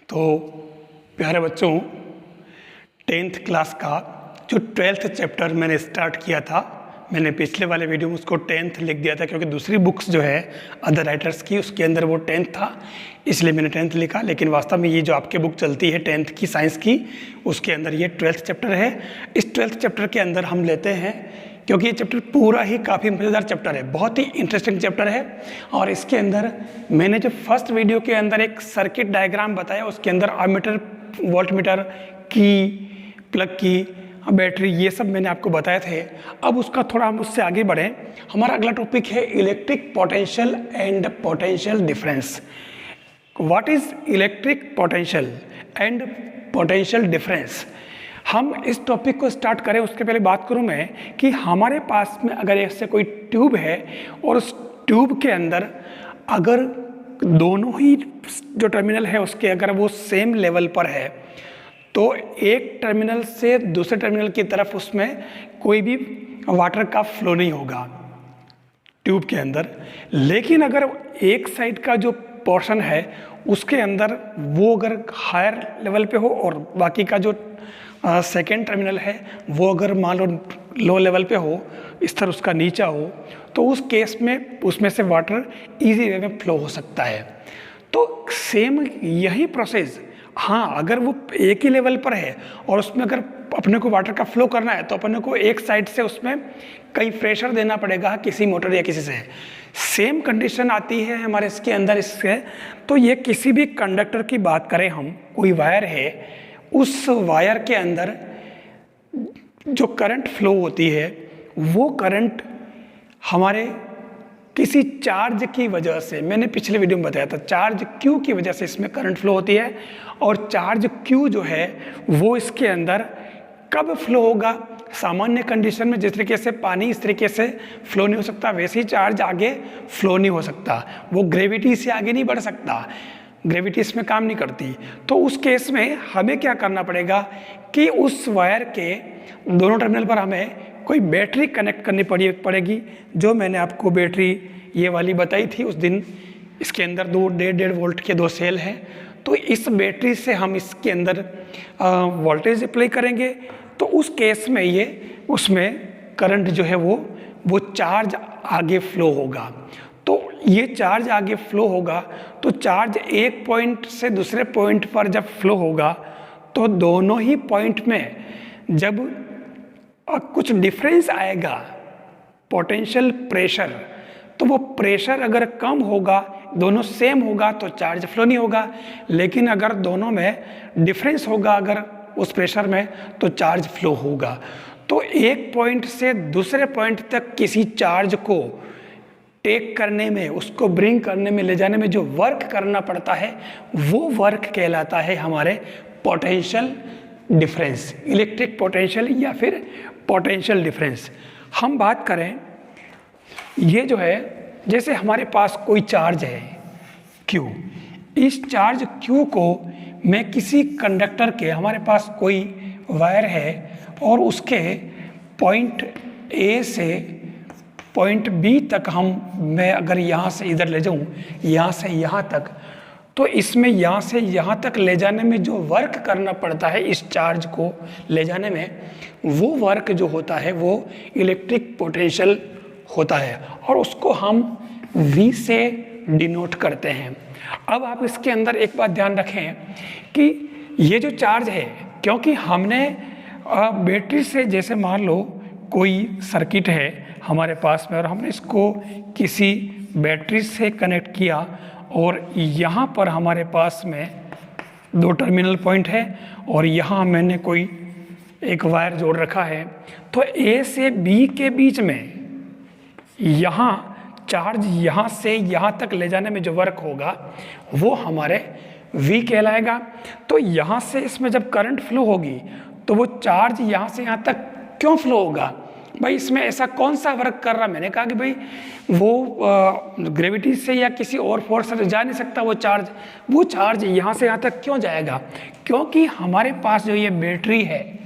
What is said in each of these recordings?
तो प्यारे बच्चों, 10th क्लास का जो 12th चैप्टर मैंने स्टार्ट किया था, मैंने पिछले वाले वीडियो में उसको 10th लिख दिया था क्योंकि दूसरी बुक्स जो है अदर राइटर्स की उसके अंदर वो 10th था, इसलिए मैंने 10th लिखा। लेकिन वास्तव में ये जो आपके बुक चलती है 10th की साइंस की, उसके अंदर ये 12th चैप्टर है। इस 12th चैप्टर के अंदर हम लेते हैं, क्योंकि ये चैप्टर पूरा ही काफ़ी मज़ेदार चैप्टर है, बहुत ही इंटरेस्टिंग चैप्टर है। और इसके अंदर मैंने जो फर्स्ट वीडियो के अंदर एक सर्किट डायग्राम बताया, उसके अंदर अमीटर, वोल्टमीटर की, प्लग की, बैटरी, ये सब मैंने आपको बताए थे। अब उसका थोड़ा हम उससे आगे बढ़ें। हमारा अगला टॉपिक है electric potential and potential difference. What is electric potential and potential difference. हम इस टॉपिक को स्टार्ट करें उसके पहले बात करूं मैं कि हमारे पास में अगर ऐसे कोई ट्यूब है और उस ट्यूब के अंदर अगर दोनों ही जो टर्मिनल है उसके अगर वो सेम लेवल पर है तो एक टर्मिनल से दूसरे टर्मिनल की तरफ उसमें कोई भी वाटर का फ्लो नहीं होगा ट्यूब के अंदर। लेकिन अगर एक साइड का जो पोर्शन है उसके अंदर वो अगर हायर लेवल पे हो और बाकी का जो सेकेंड टर्मिनल है वो अगर मान लो लो लेवल पे हो, स्तर उसका नीचा हो, तो उस केस में उसमें से वाटर इजी वे में फ्लो हो सकता है। तो सेम यही प्रोसेस, हाँ, अगर वो एक ही लेवल पर है और उसमें अगर अपने को वाटर का फ्लो करना है तो अपने को एक साइड से उसमें कई प्रेशर देना पड़ेगा किसी मोटर या किसी से। सेम कंडीशन आती है हमारे इसके अंदर इससे। तो ये किसी भी कंडक्टर की बात करें हम, कोई वायर है, उस वायर के अंदर जो करंट फ्लो होती है वो करंट हमारे किसी चार्ज की वजह से, मैंने पिछले वीडियो में बताया था, चार्ज Q की वजह से इसमें करंट फ्लो होती है। और चार्ज Q जो है वो इसके अंदर कब फ्लो होगा, सामान्य कंडीशन में जिस तरीके से पानी इस तरीके से फ्लो नहीं हो सकता, वैसे ही चार्ज आगे फ्लो नहीं हो सकता, वो ग्रेविटी से आगे नहीं बढ़ सकता, ग्रेविटी इसमें काम नहीं करती। तो उस केस में हमें क्या करना पड़ेगा कि उस वायर के दोनों टर्मिनल पर हमें कोई बैटरी कनेक्ट करनी पड़ेगी, जो मैंने आपको बैटरी ये वाली बताई थी उस दिन। इसके अंदर दो 1.5 वोल्ट के दो सेल हैं, तो इस बैटरी से हम इसके अंदर वोल्टेज अप्लाई करेंगे। तो उस केस में ये उसमें करंट जो है वो चार्ज आगे फ्लो होगा। तो ये चार्ज आगे फ्लो होगा तो चार्ज एक पॉइंट से दूसरे पॉइंट पर जब फ्लो होगा तो दोनों ही पॉइंट में जब कुछ डिफरेंस आएगा पोटेंशियल प्रेशर, तो वो प्रेशर अगर कम होगा, दोनों सेम होगा तो चार्ज फ्लो नहीं होगा। लेकिन अगर दोनों में डिफरेंस होगा अगर उस प्रेशर में तो चार्ज फ्लो होगा। तो एक पॉइंट से दूसरे पॉइंट तक किसी चार्ज को टेक करने में, उसको ब्रिंग करने में, ले जाने में जो वर्क करना पड़ता है वो वर्क कहलाता है हमारे पोटेंशियल डिफरेंस, इलेक्ट्रिक पोटेंशियल या फिर पोटेंशियल डिफरेंस। हम बात करें, ये जो है जैसे हमारे पास कोई चार्ज है Q, इस चार्ज Q को मैं किसी कंडक्टर के, हमारे पास कोई वायर है और उसके पॉइंट A से पॉइंट B तक मैं अगर यहाँ से इधर ले जाऊँ, यहाँ से यहाँ तक, तो इसमें यहाँ से यहाँ तक ले जाने में जो वर्क करना पड़ता है, इस चार्ज को ले जाने में, वो वर्क जो होता है वो इलेक्ट्रिक पोटेंशियल होता है और उसको हम V से डिनोट करते हैं। अब आप इसके अंदर एक बात ध्यान रखें कि ये जो चार्ज है, क्योंकि हमने बैटरी से, जैसे मान लो कोई सर्किट है हमारे पास में और हमने इसको किसी बैटरी से कनेक्ट किया और यहाँ पर हमारे पास में दो टर्मिनल पॉइंट है और यहाँ मैंने कोई एक वायर जोड़ रखा है, तो A से B के बीच में यहाँ चार्ज यहाँ से यहाँ तक ले जाने में जो वर्क होगा वो हमारे V कहलाएगा। तो यहाँ से इसमें जब करंट फ्लो होगी तो वो चार्ज यहाँ से यहाँ तक क्यों फ्लो होगा, भाई इसमें ऐसा कौन सा वर्क कर रहा। मैंने कहा कि भाई वो ग्रेविटी से या किसी और फोर्स से जा नहीं सकता वो चार्ज यहाँ से यहाँ तक क्यों जाएगा, क्योंकि हमारे पास जो ये बैटरी है,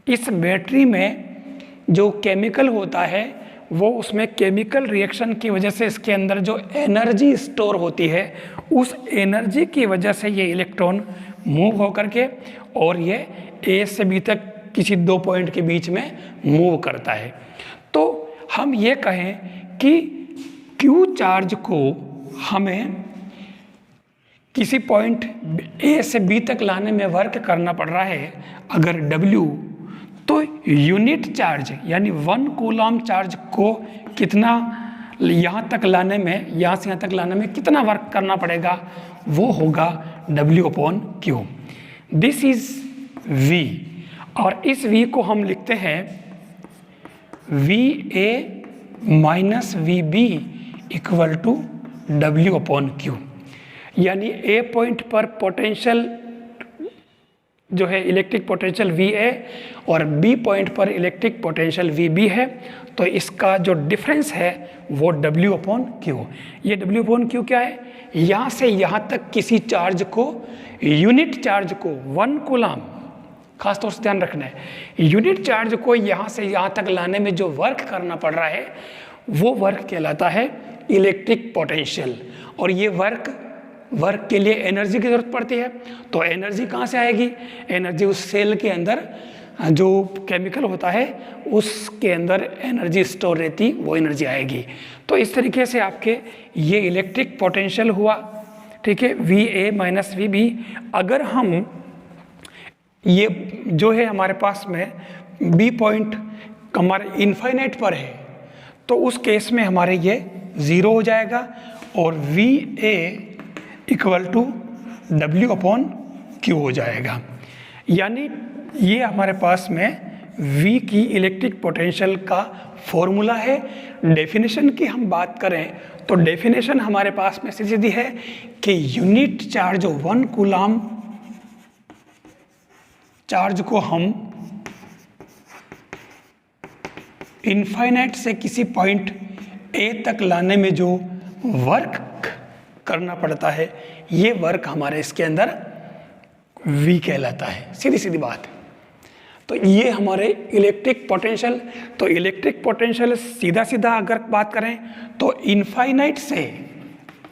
इस बैटरी में जो केमिकल होता है वो उसमें केमिकल रिएक्शन की वजह से इसके अंदर जो एनर्जी स्टोर होती है उस एनर्जी की वजह से ये इलेक्ट्रॉन मूव होकर के और ये ए से बी तक किसी 2 पॉइंट के बीच में मूव करता है। तो हम ये कहें कि क्यू चार्ज को हमें किसी पॉइंट ए से बी तक लाने में वर्क करना पड़ रहा है अगर W, तो यूनिट चार्ज यानी 1 कूलम चार्ज को कितना यहाँ तक लाने में, यहाँ से यहाँ तक लाने में कितना वर्क करना पड़ेगा, वो होगा W/Q। दिस इज V, और इस V को हम लिखते हैं VA minus VB equal to W/Q। यानी ए पॉइंट पर पोटेंशियल जो है इलेक्ट्रिक पोटेंशियल VA और बी पॉइंट पर इलेक्ट्रिक पोटेंशियल VB है, तो इसका जो डिफरेंस है वो W/Q। ये W/Q क्या है? यहाँ से यहाँ तक किसी चार्ज को, यूनिट चार्ज को 1 कूलम, खास तौर से ध्यान रखना है, यूनिट चार्ज को यहाँ से यहाँ तक लाने में जो वर्क करना पड़ रहा है वो वर्क कहलाता है इलेक्ट्रिक पोटेंशियल। और ये वर्क के लिए एनर्जी की जरूरत पड़ती है। तो एनर्जी कहाँ से आएगी? एनर्जी उस सेल के अंदर जो केमिकल होता है उसके अंदर एनर्जी स्टोर रहती, वो एनर्जी आएगी। तो इस तरीके से आपके ये इलेक्ट्रिक पोटेंशियल हुआ, ठीक है, VA माइनस VB। अगर हम ये जो है हमारे पास में बी पॉइंट हमारे इनफाइनाइट पर है, तो उस केस में हमारे ये 0 हो जाएगा और VA इक्वल टू W/Q हो जाएगा। यानी ये हमारे पास में V की इलेक्ट्रिक पोटेंशियल का फॉर्मूला है। डेफिनेशन की हम बात करें तो डेफिनेशन हमारे पास में सीधी है कि यूनिट चार्ज 1 कूलम चार्ज को हम इनफाइनाइट से किसी पॉइंट A तक लाने में जो वर्क करना पड़ता है, ये वर्क हमारे इसके अंदर V कहलाता है। सीधी सीधी बात। तो ये हमारे इलेक्ट्रिक पोटेंशियल, तो इलेक्ट्रिक पोटेंशियल सीधा सीधा अगर बात करें तो इनफाइनाइट से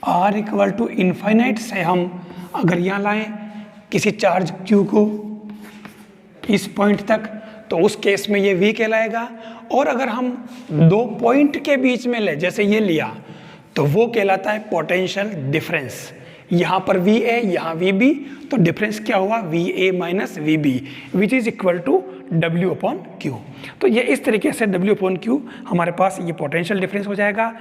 R इक्वल टू इनफाइनाइट से हम अगर यहाँ लाएं किसी चार्ज Q को इस पॉइंट तक, तो उस केस में ये V कहलाएगा। और अगर हम 2 पॉइंट के बीच में ले, जैसे ये लिया, तो वो कहलाता है पोटेंशियल डिफरेंस। यहाँ पर VA, यहाँ VB, तो डिफरेंस क्या हुआ? VA minus VB which is equal to W/Q। तो ये इस तरीके से W/Q हमारे पास ये पोटेंशियल डिफरेंस हो जाएगा।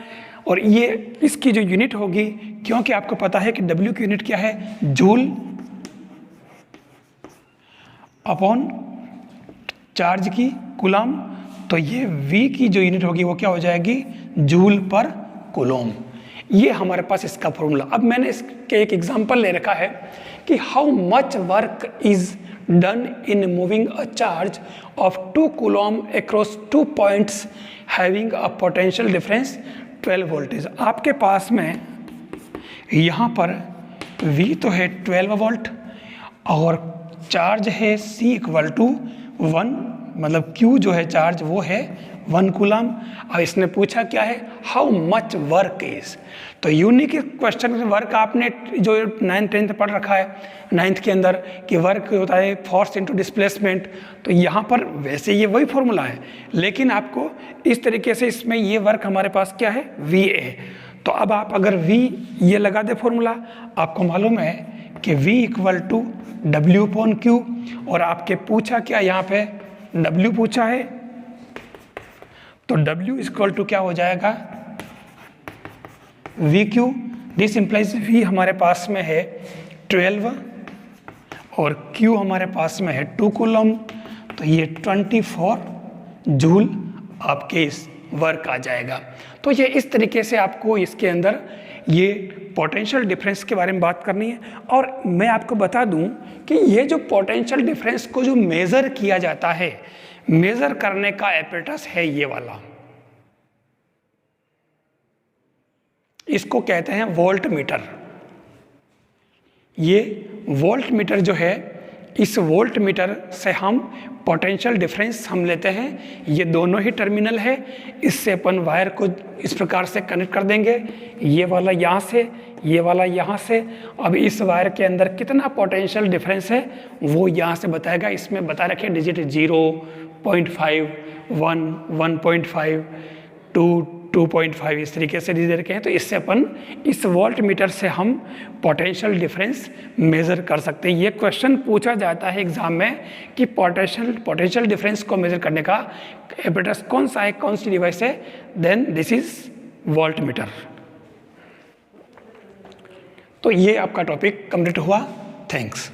और ये इसकी जो यूनिट होगी, क्योंकि आपको पता है कि W की यूनिट क्या है? जूल अपॉन चार्ज की कूलम। तो ये V की जो यूनिट होगी वो क्या हो जाएगी? जूल पर कूलम। ये हमारे पास इसका फॉर्मूला। अब मैंने इसके एक एग्जांपल ले रखा है कि how much work is done in moving a charge of 2 coulomb across 2 points having a potential difference 12 voltage. आपके पास में यहाँ पर V तो है 12 वोल्ट और चार्ज है C इक्वल टू 1, मतलब Q जो है चार्ज वो है 1 कूलम। और इसने पूछा क्या है? How much work is. तो यूनिक क्वेश्चन में वर्क आपने जो 9th 10th पढ़ रखा है 9th के अंदर कि वर्क होता है फोर्स इनटू डिस्प्लेसमेंट। तो यहाँ पर वैसे ये वही फॉर्मूला है, लेकिन आपको इस तरीके से इसमें ये वर्क हमारे पास क्या है? VA। तो अब आप अगर V ये लगा दे फॉर्मूला, आपको मालूम है कि V इक्वल टू W/Q। और आपके पूछा क्या? यहाँ पे W पूछा है, तो W इक्वल टू क्या हो जाएगा? VQ। दिस इंप्लाइज V हमारे पास में है 12 और Q हमारे पास में है 2 कूलम, तो ये 24 जूल आपके इस वर्क आ जाएगा। तो ये इस तरीके से आपको इसके अंदर ये पोटेंशियल डिफरेंस के बारे में बात करनी है। और मैं आपको बता दूं कि ये जो पोटेंशियल डिफरेंस को जो मेज़र किया जाता है, मेज़र करने का एपेरेटस है ये वाला, इसको कहते हैं वोल्ट मीटर। ये वोल्ट मीटर जो है इस वोल्ट मीटर से हम पोटेंशियल डिफरेंस हम लेते हैं, ये दोनों ही टर्मिनल है, इससे अपन वायर को इस प्रकार से कनेक्ट कर देंगे, ये वाला यहाँ से, ये वाला यहाँ से। अब इस वायर के अंदर कितना पोटेंशियल डिफरेंस है वो यहाँ से बताएगा। इसमें बता रखे डिजिट 0.5, 1, 1.5, 2, 2.5 इस तरीके से दे रखे हैं। तो इससे अपन इस वोल्ट मीटर से हम पोटेंशियल डिफरेंस मेज़र कर सकते हैं। ये क्वेश्चन पूछा जाता है एग्जाम में कि पोटेंशियल डिफरेंस को मेज़र करने का एपरेटस कौन सा है, कौन सी डिवाइस है, then this is voltmeter. तो ये आपका टॉपिक कंप्लीट हुआ। थैंक्स।